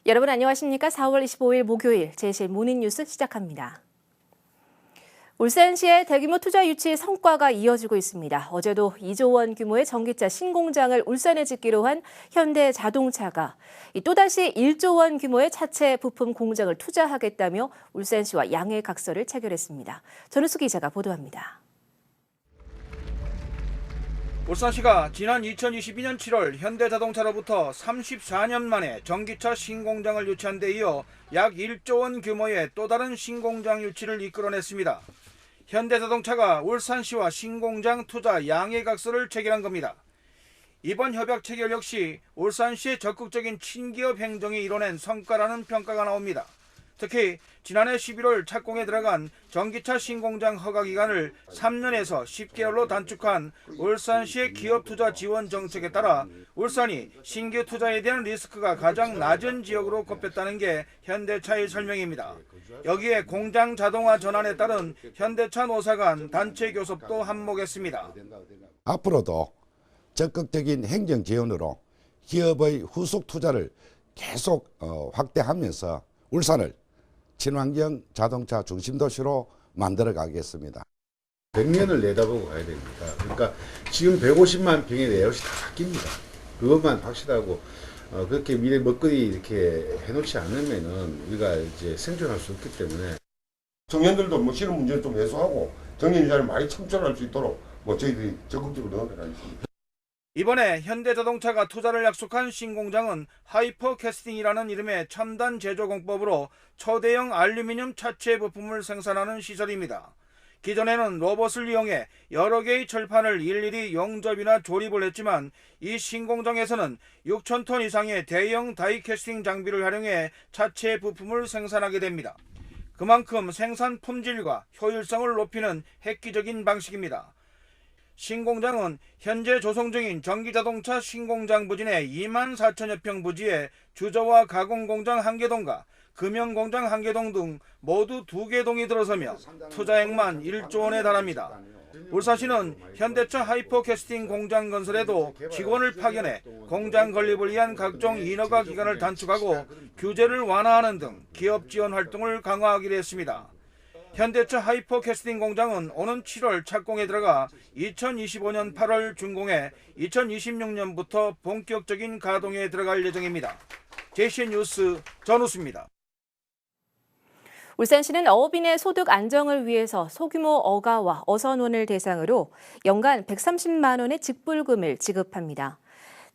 여러분 안녕하십니까? 4월 25일 목요일 제실 모닝뉴스 시작합니다. 울산시의 대규모 투자 유치 성과가 이어지고 있습니다. 어제도 2조 원 규모의 전기차 신공장을 울산에 짓기로 한 현대자동차가 또다시 1조 원 규모의 차체 부품 공장을 투자하겠다며 울산시와 양해각서를 체결했습니다. 전우수 기자가 보도합니다. 울산시가 지난 2022년 7월 현대자동차로부터 34년 만에 전기차 신공장을 유치한 데 이어 약 1조 원 규모의 또 다른 신공장 유치를 이끌어냈습니다. 현대자동차가 울산시와 신공장 투자 양해각서를 체결한 겁니다. 이번 협약 체결 역시 울산시의 적극적인 친기업 행정이 이뤄낸 성과라는 평가가 나옵니다. 특히 지난해 11월 착공에 들어간 전기차 신공장 허가 기간을 3년에서 10개월로 단축한 울산시의 기업 투자 지원 정책에 따라 울산이 신규 투자에 대한 리스크가 가장 낮은 지역으로 꼽혔다는 게 현대차의 설명입니다. 여기에 공장 자동화 전환에 따른 현대차 노사 간 단체 교섭도 한몫했습니다. 앞으로도 적극적인 행정 지원으로 기업의 후속 투자를 계속 확대하면서 울산을 친환경 자동차 중심도시로 만들어 가겠습니다. 100년을 내다보고 가야 됩니다. 그러니까 지금 150만 평의 레이아웃이 다 바뀝니다. 그것만 확실하고 그렇게 미래 먹거리 이렇게 해놓지 않으면은 우리가 이제 생존할 수 없기 때문에 청년들도 뭐 실업 문제를 좀 해소하고 정년 유자를 많이 참전할 수 있도록 저희들이 적극적으로 노력하겠습니다. 이번에 현대자동차가 투자를 약속한 신공장은 하이퍼캐스팅이라는 이름의 첨단 제조 공법으로 초대형 알루미늄 차체 부품을 생산하는 시설입니다. 기존에는 로봇을 이용해 여러 개의 철판을 일일이 용접이나 조립을 했지만 이 신공장에서는 6,000톤 이상의 대형 다이캐스팅 장비를 활용해 차체 부품을 생산하게 됩니다. 그만큼 생산 품질과 효율성을 높이는 획기적인 방식입니다. 신공장은 현재 조성 중인 전기자동차 신공장 부진의 24,000여 평 부지에 주저와 가공공장 1개 동과 금형공장 1개 동 등 모두 2개 동이 들어서며 투자액만 1조 원에 달합니다. 울산시는 현대차 하이퍼캐스팅 공장 건설에도 직원을 파견해 공장 건립을 위한 각종 인허가 기간을 단축하고 규제를 완화하는 등 기업 지원 활동을 강화하기로 했습니다. 현대차 하이퍼캐스팅 공장은 오는 7월 착공에 들어가 2025년 8월 준공해 2026년부터 본격적인 가동에 들어갈 예정입니다. 제시 뉴스 전우수입니다. 울산시는 어업인의 소득 안정을 위해서 소규모 어가와 어선원을 대상으로 연간 130만 원의 직불금을 지급합니다.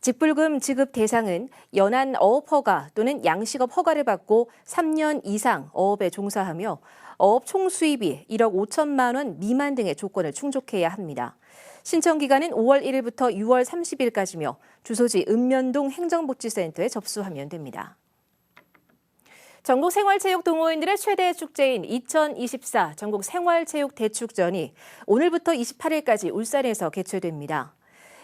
직불금 지급 대상은 연한 어업 허가 또는 양식업 허가를 받고 3년 이상 어업에 종사하며 어업 총수입이 1억 5천만 원 미만 등의 조건을 충족해야 합니다. 신청 기간은 5월 1일부터 6월 30일까지며 주소지 읍면동 행정복지센터에 접수하면 됩니다. 전국 생활체육 동호인들의 최대 축제인 2024 전국 생활체육 대축전이 오늘부터 28일까지 울산에서 개최됩니다.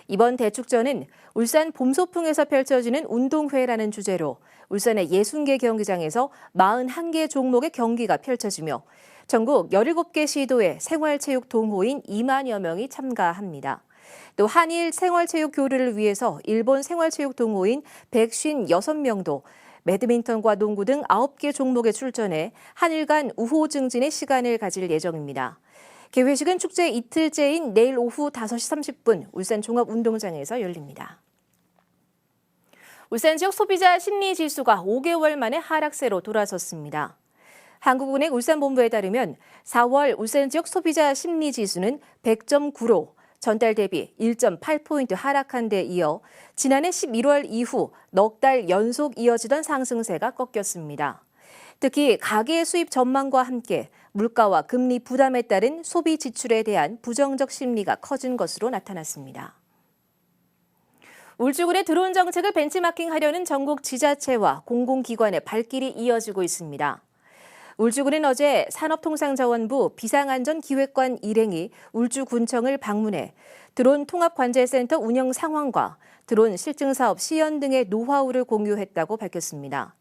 이번 대축전은 울산 봄소풍에서 펼쳐지는 운동회라는 주제로 울산의 60개 경기장에서 41개 종목의 경기가 펼쳐지며 전국 17개 시도의 생활체육 동호인 2만여 명이 참가합니다. 또 한일 생활체육 교류를 위해서 일본 생활체육 동호인 156명도 배드민턴과 농구 등 9개 종목에 출전해 한일 간 우호 증진의 시간을 가질 예정입니다. 개회식은 축제 이틀째인 내일 오후 5시 30분 울산 종합운동장에서 열립니다. 울산 지역 소비자 심리지수가 5개월 만에 하락세로 돌아섰습니다. 한국은행 울산본부에 따르면 4월 울산 지역 소비자 심리지수는 100.9로 전달 대비 1.8포인트 하락한 데 이어 지난해 11월 이후 넉 달 연속 이어지던 상승세가 꺾였습니다. 특히 가계 수입 전망과 함께 물가와 금리 부담에 따른 소비 지출에 대한 부정적 심리가 커진 것으로 나타났습니다. 울주군의 드론 정책을 벤치마킹하려는 전국 지자체와 공공기관의 발길이 이어지고 있습니다. 울주군은 어제 산업통상자원부 비상안전기획관 일행이 울주군청을 방문해 드론 통합관제센터 운영 상황과 드론 실증사업 시연 등의 노하우를 공유했다고 밝혔습니다.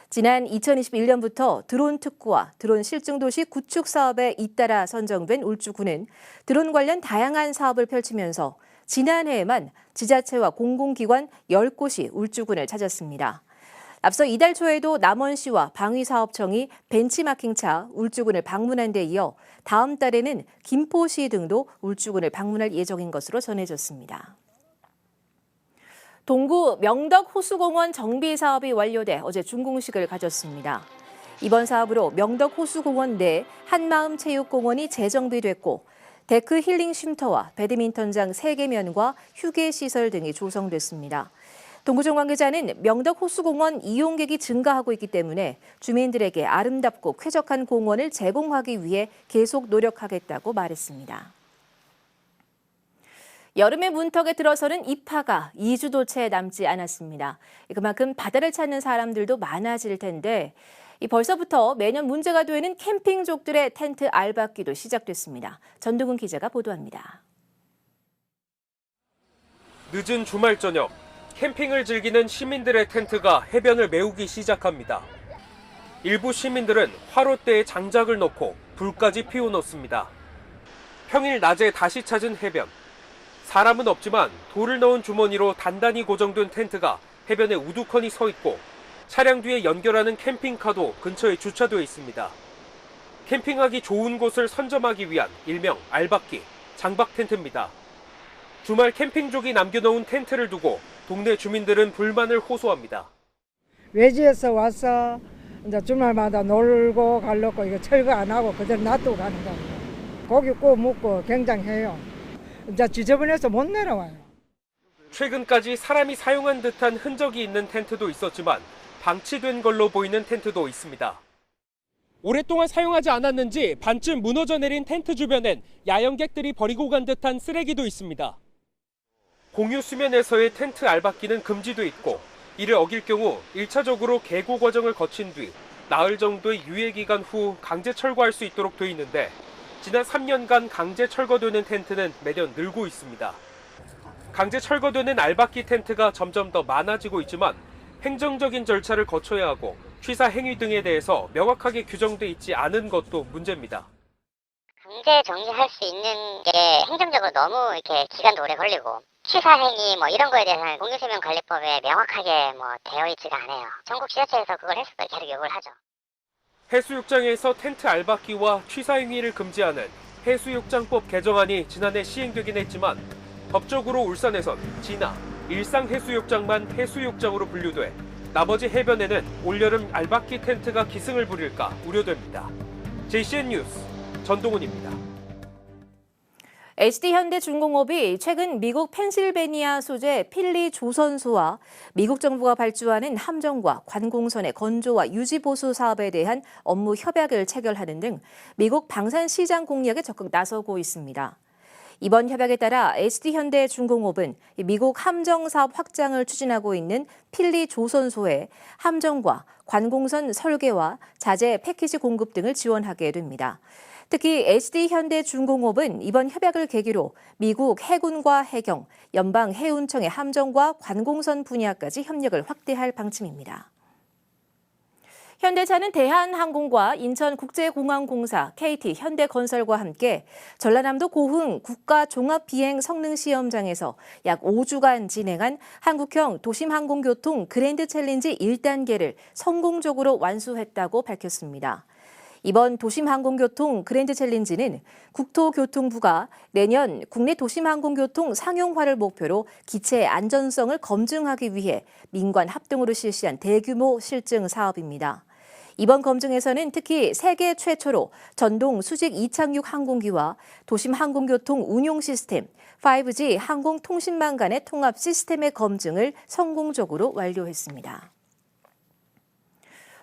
지난 2021년부터 드론 특구와 드론 실증도시 구축 사업에 잇따라 선정된 울주군은 드론 관련 다양한 사업을 펼치면서 지난해에만 지자체와 공공기관 10곳이 울주군을 찾았습니다. 앞서 이달 초에도 남원시와 방위사업청이 벤치마킹차 울주군을 방문한 데 이어 다음 달에는 김포시 등도 울주군을 방문할 예정인 것으로 전해졌습니다. 동구 명덕 호수공원 정비 사업이 완료돼 어제 준공식을 가졌습니다. 이번 사업으로 명덕 호수공원 내 한마음체육공원이 재정비됐고 데크 힐링 쉼터와 배드민턴장 3개면과 휴게시설 등이 조성됐습니다. 동구청 관계자는 명덕 호수공원 이용객이 증가하고 있기 때문에 주민들에게 아름답고 쾌적한 공원을 제공하기 위해 계속 노력하겠다고 말했습니다. 여름의 문턱에 들어서는 입하가 2주도 채 남지 않았습니다. 그만큼 바다를 찾는 사람들도 많아질 텐데 벌써부터 매년 문제가 되는 캠핑족들의 텐트 알박기도 시작됐습니다. 전두근 기자가 보도합니다. 늦은 주말 저녁, 캠핑을 즐기는 시민들의 텐트가 해변을 메우기 시작합니다. 일부 시민들은 화롯대에 장작을 넣고 불까지 피워놓습니다. 평일 낮에 다시 찾은 해변. 사람은 없지만 돌을 넣은 주머니로 단단히 고정된 텐트가 해변에 우두커니 서 있고 차량 뒤에 연결하는 캠핑카도 근처에 주차되어 있습니다. 캠핑하기 좋은 곳을 선점하기 위한 일명 알박기, 장박 텐트입니다. 주말 캠핑족이 남겨놓은 텐트를 두고 동네 주민들은 불만을 호소합니다. 외지에서 와서 이제 주말마다 놀고 가려고 이거 철거 안 하고 그대로 놔두고 가는 겁니다. 고기 구워 먹고 굉장해요. 이제 지저분해서 못 내려와요. 최근까지 사람이 사용한 듯한 흔적이 있는 텐트도 있었지만 방치된 걸로 보이는 텐트도 있습니다. 오랫동안 사용하지 않았는지 반쯤 무너져 내린 텐트 주변엔 야영객들이 버리고 간 듯한 쓰레기도 있습니다. 공유 수면에서의 텐트 알박기는 금지돼 있고 이를 어길 경우 1차적으로 개고 과정을 거친 뒤 나흘 정도의 유예 기간 후 강제 철거할 수 있도록 돼 있는데 지난 3년간 강제 철거되는 텐트는 매년 늘고 있습니다. 강제 철거되는 알박기 텐트가 점점 더 많아지고 있지만 행정적인 절차를 거쳐야 하고 취사 행위 등에 대해서 명확하게 규정돼 있지 않은 것도 문제입니다. 강제 정리할 수 있는 게 행정적으로 너무 이렇게 기간도 오래 걸리고 취사 행위 이런 거에 대해서는 공유수면관리법에 명확하게 되어 있지가 않아요. 전국 지자체에서 그걸 했을 때 계속 요구를 하죠. 해수욕장에서 텐트 알박기와 취사 행위를 금지하는 해수욕장법 개정안이 지난해 시행되긴 했지만 법적으로 울산에선 진화, 일상해수욕장만 해수욕장으로 분류돼 나머지 해변에는 올여름 알박기 텐트가 기승을 부릴까 우려됩니다. JCN 뉴스 전동훈입니다. HD현대중공업이 최근 미국 펜실베니아 소재 필리 조선소와 미국 정부가 발주하는 함정과 관공선의 건조와 유지 보수 사업에 대한 업무 협약을 체결하는 등 미국 방산 시장 공략에 적극 나서고 있습니다. 이번 협약에 따라 HD현대중공업은 미국 함정 사업 확장을 추진하고 있는 필리 조선소에 함정과 관공선 설계와 자재 패키지 공급 등을 지원하게 됩니다. 특히 HD현대중공업은 이번 협약을 계기로 미국 해군과 해경, 연방해운청의 함정과 관공선 분야까지 협력을 확대할 방침입니다. 현대차는 대한항공과 인천국제공항공사, KT, 현대건설과 함께 전라남도 고흥 국가종합비행성능시험장에서 약 5주간 진행한 한국형 도심항공교통 그랜드 챌린지 1단계를 성공적으로 완수했다고 밝혔습니다. 이번 도심항공교통 그랜드 챌린지는 국토교통부가 내년 국내 도심항공교통 상용화를 목표로 기체 안전성을 검증하기 위해 민관 합동으로 실시한 대규모 실증 사업입니다. 이번 검증에서는 특히 세계 최초로 전동 수직 이착륙 항공기와 도심 항공교통 운용 시스템, 5G 항공통신망 간의 통합 시스템의 검증을 성공적으로 완료했습니다.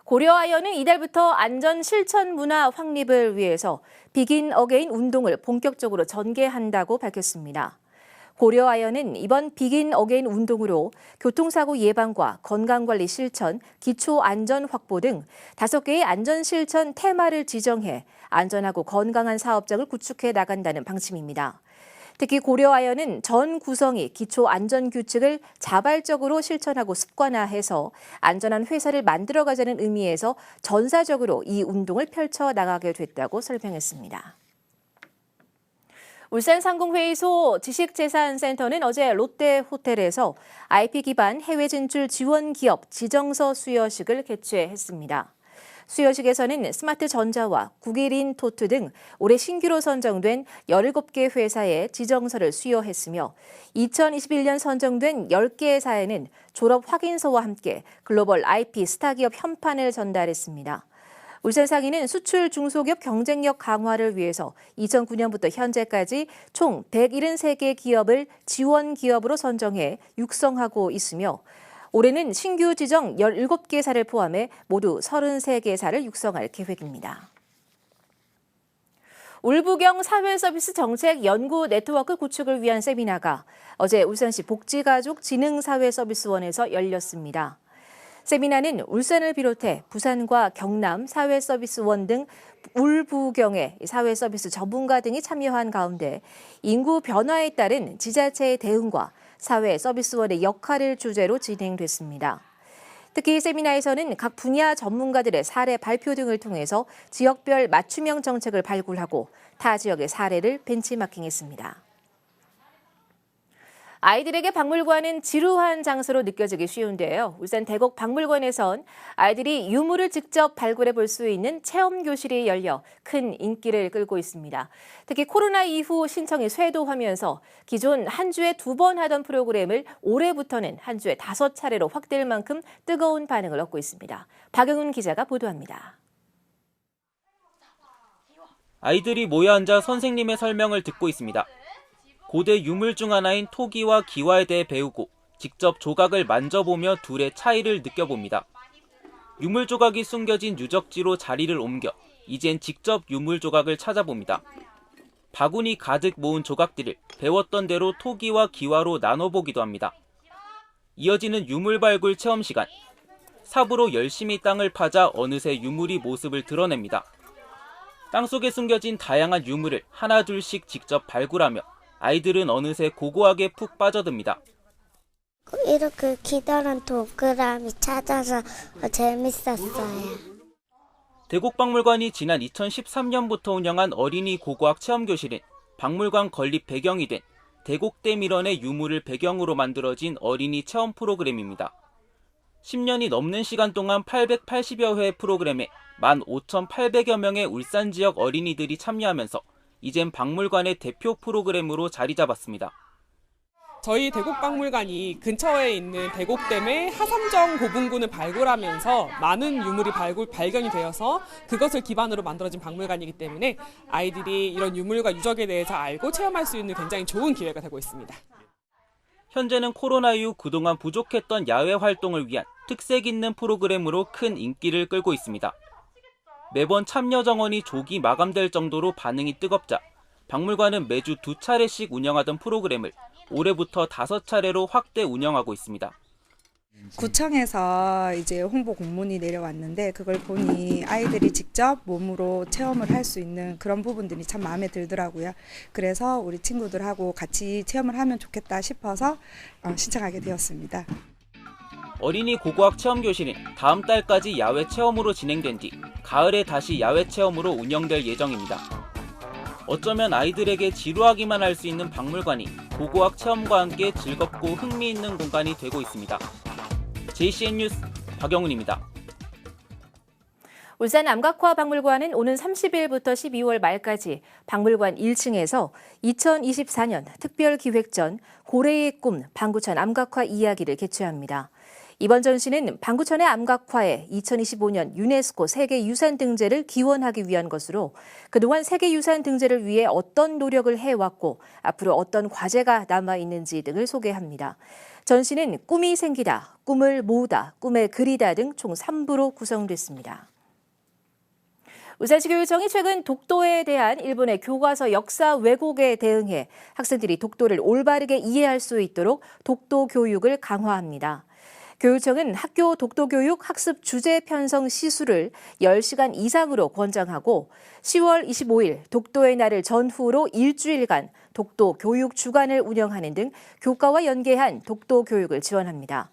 고려아연은 이달부터 안전 실천 문화 확립을 위해서 비긴 어게인 운동을 본격적으로 전개한다고 밝혔습니다. 고려아연은 이번 비긴 어게인 운동으로 교통사고 예방과 건강관리 실천, 기초안전 확보 등 5개의 안전실천 테마를 지정해 안전하고 건강한 사업장을 구축해 나간다는 방침입니다. 특히 고려아연은 전 구성이 기초안전규칙을 자발적으로 실천하고 습관화해서 안전한 회사를 만들어가자는 의미에서 전사적으로 이 운동을 펼쳐 나가게 됐다고 설명했습니다. 울산상공회의소 지식재산센터는 어제 롯데호텔에서 IP 기반 해외 진출 지원 기업 지정서 수여식을 개최했습니다. 수여식에서는 스마트전자와 국일인토트 등 올해 신규로 선정된 17개 회사의 지정서를 수여했으며 2021년 선정된 10개사에는 졸업 확인서와 함께 글로벌 IP 스타기업 현판을 전달했습니다. 울산상인은 수출 중소기업 경쟁력 강화를 위해서 2009년부터 현재까지 총 173개 기업을 지원 기업으로 선정해 육성하고 있으며 올해는 신규 지정 17개사를 포함해 모두 33개사를 육성할 계획입니다. 울부경 사회서비스 정책 연구 네트워크 구축을 위한 세미나가 어제 울산시 복지가족진흥사회서비스원에서 열렸습니다. 세미나는 울산을 비롯해 부산과 경남 사회서비스원 등 울부경의 사회서비스 전문가 등이 참여한 가운데 인구 변화에 따른 지자체의 대응과 사회서비스원의 역할을 주제로 진행됐습니다. 특히 세미나에서는 각 분야 전문가들의 사례 발표 등을 통해서 지역별 맞춤형 정책을 발굴하고 타 지역의 사례를 벤치마킹했습니다. 아이들에게 박물관은 지루한 장소로 느껴지기 쉬운데요. 울산 대곡박물관에선 아이들이 유물을 직접 발굴해 볼 수 있는 체험교실이 열려 큰 인기를 끌고 있습니다. 특히 코로나 이후 신청이 쇄도하면서 기존 한 주에 2번 하던 프로그램을 올해부터는 한 주에 5차례로 확대할 만큼 뜨거운 반응을 얻고 있습니다. 박영훈 기자가 보도합니다. 아이들이 모여 앉아 선생님의 설명을 듣고 있습니다. 고대 유물 중 하나인 토기와 기와에 대해 배우고 직접 조각을 만져보며 둘의 차이를 느껴봅니다. 유물 조각이 숨겨진 유적지로 자리를 옮겨 이젠 직접 유물 조각을 찾아봅니다. 바구니 가득 모은 조각들을 배웠던 대로 토기와 기와로 나눠보기도 합니다. 이어지는 유물 발굴 체험 시간. 삽으로 열심히 땅을 파자 어느새 유물이 모습을 드러냅니다. 땅속에 숨겨진 다양한 유물을 하나둘씩 직접 발굴하며 아이들은 어느새 고고하게 푹 빠져듭니다. 이렇게 기다란 동그라미 찾아서 재밌었어요. 대곡박물관이 지난 2013년부터 운영한 어린이 고고학 체험교실은 박물관 건립 배경이 된 대곡댐 일원의 유물을 배경으로 만들어진 어린이 체험 프로그램입니다. 10년이 넘는 시간 동안 880여 회의 프로그램에 15,800여 명의 울산 지역 어린이들이 참여하면서 이젠 박물관의 대표 프로그램으로 자리 잡았습니다. 저희 대곡박물관이 근처에 있는 대곡댐의 하삼정 고분군을 발굴하면서 많은 유물이 발견이 되어서 그것을 기반으로 만들어진 박물관이기 때문에 아이들이 이런 유물과 유적에 대해서 알고 체험할 수 있는 굉장히 좋은 기회가 되고 있습니다. 현재는 코로나 이후 그동안 부족했던 야외 활동을 위한 특색 있는 프로그램으로 큰 인기를 끌고 있습니다. 매번 참여 정원이 조기 마감될 정도로 반응이 뜨겁자 박물관은 매주 2차례씩 운영하던 프로그램을 올해부터 5차례로 확대 운영하고 있습니다. 구청에서 이제 홍보 공문이 내려왔는데 그걸 보니 아이들이 직접 몸으로 체험을 할 수 있는 그런 부분들이 참 마음에 들더라고요. 그래서 우리 친구들하고 같이 체험을 하면 좋겠다 싶어서 신청하게 되었습니다. 어린이 고고학 체험교실은 다음 달까지 야외 체험으로 진행된 뒤 가을에 다시 야외 체험으로 운영될 예정입니다. 어쩌면 아이들에게 지루하기만 할 수 있는 박물관이 고고학 체험과 함께 즐겁고 흥미있는 공간이 되고 있습니다. JCN 뉴스 박영훈입니다. 울산 암각화박물관은 오는 30일부터 12월 말까지 박물관 1층에서 2024년 특별기획전 고래의 꿈 방구천 암각화 이야기를 개최합니다. 이번 전시는 방구천의 암각화에 2025년 유네스코 세계유산 등재를 기원하기 위한 것으로 그동안 세계유산 등재를 위해 어떤 노력을 해왔고 앞으로 어떤 과제가 남아있는지 등을 소개합니다. 전시는 꿈이 생기다, 꿈을 모으다, 꿈에 그리다 등 총 3부로 구성됐습니다. 울산시 교육청이 최근 독도에 대한 일본의 교과서 역사 왜곡에 대응해 학생들이 독도를 올바르게 이해할 수 있도록 독도 교육을 강화합니다. 교육청은 학교 독도교육 학습 주제 편성 시수를 10시간 이상으로 권장하고 10월 25일 독도의 날을 전후로 일주일간 독도 교육 주간을 운영하는 등 교과와 연계한 독도 교육을 지원합니다.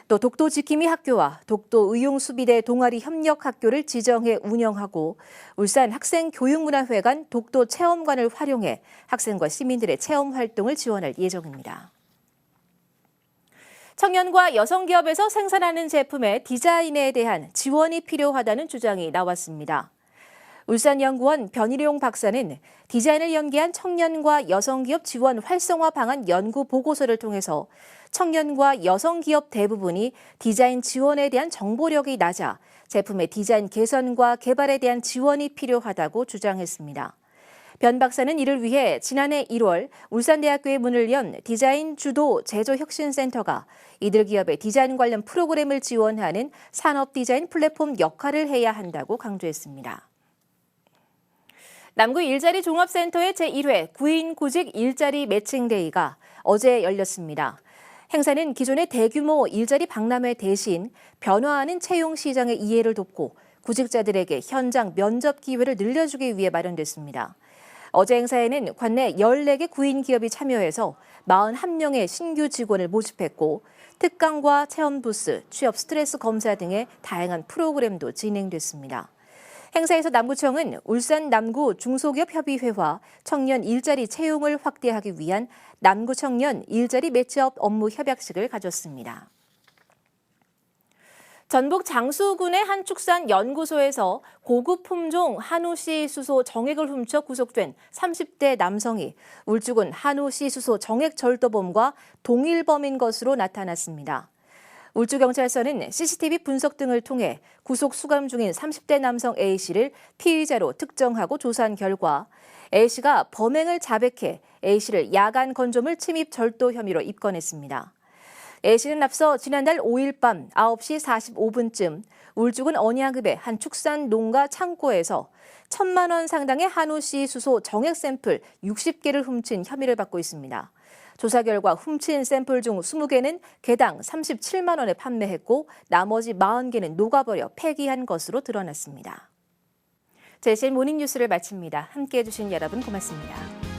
또 독도 지킴이 학교와 독도 의용수비대 동아리 협력학교를 지정해 운영하고 울산 학생교육문화회관 독도 체험관을 활용해 학생과 시민들의 체험 활동을 지원할 예정입니다. 청년과 여성기업에서 생산하는 제품의 디자인에 대한 지원이 필요하다는 주장이 나왔습니다. 울산연구원 변일용 박사는 디자인을 연계한 청년과 여성기업 지원 활성화 방안 연구 보고서를 통해서 청년과 여성기업 대부분이 디자인 지원에 대한 정보력이 낮아 제품의 디자인 개선과 개발에 대한 지원이 필요하다고 주장했습니다. 변 박사는 이를 위해 지난해 1월 울산대학교에 문을 연 디자인 주도 제조혁신센터가 이들 기업의 디자인 관련 프로그램을 지원하는 산업 디자인 플랫폼 역할을 해야 한다고 강조했습니다. 남구 일자리 종합센터의 제1회 구인 구직 일자리 매칭데이가 어제 열렸습니다. 행사는 기존의 대규모 일자리 박람회 대신 변화하는 채용 시장의 이해를 돕고 구직자들에게 현장 면접 기회를 늘려주기 위해 마련됐습니다. 어제 행사에는 관내 14개 구인 기업이 참여해서 41명의 신규 직원을 모집했고 특강과 체험 부스, 취업 스트레스 검사 등의 다양한 프로그램도 진행됐습니다. 행사에서 남구청은 울산 남구 중소기업협의회와 청년 일자리 채용을 확대하기 위한 남구 청년 일자리 매치업 업무 협약식을 가졌습니다. 전북 장수군의 한 축산 연구소에서 고급 품종 한우씨 수소 정액을 훔쳐 구속된 30대 남성이 울주군 한우씨 수소 정액 절도범과 동일범인 것으로 나타났습니다. 울주경찰서는 CCTV 분석 등을 통해 구속 수감 중인 30대 남성 A씨를 피의자로 특정하고 조사한 결과 A씨가 범행을 자백해 A씨를 야간 건조물 침입 절도 혐의로 입건했습니다. A씨는 앞서 지난달 5일 밤 9시 45분쯤 울주군 언야급의 한 축산 농가 창고에서 1,000만 원 상당의 한우씨 수소 정액 샘플 60개를 훔친 혐의를 받고 있습니다. 조사 결과 훔친 샘플 중 20개는 개당 37만 원에 판매했고 나머지 40개는 녹아버려 폐기한 것으로 드러났습니다. 제시의 모닝뉴스를 마칩니다. 함께해 주신 여러분 고맙습니다.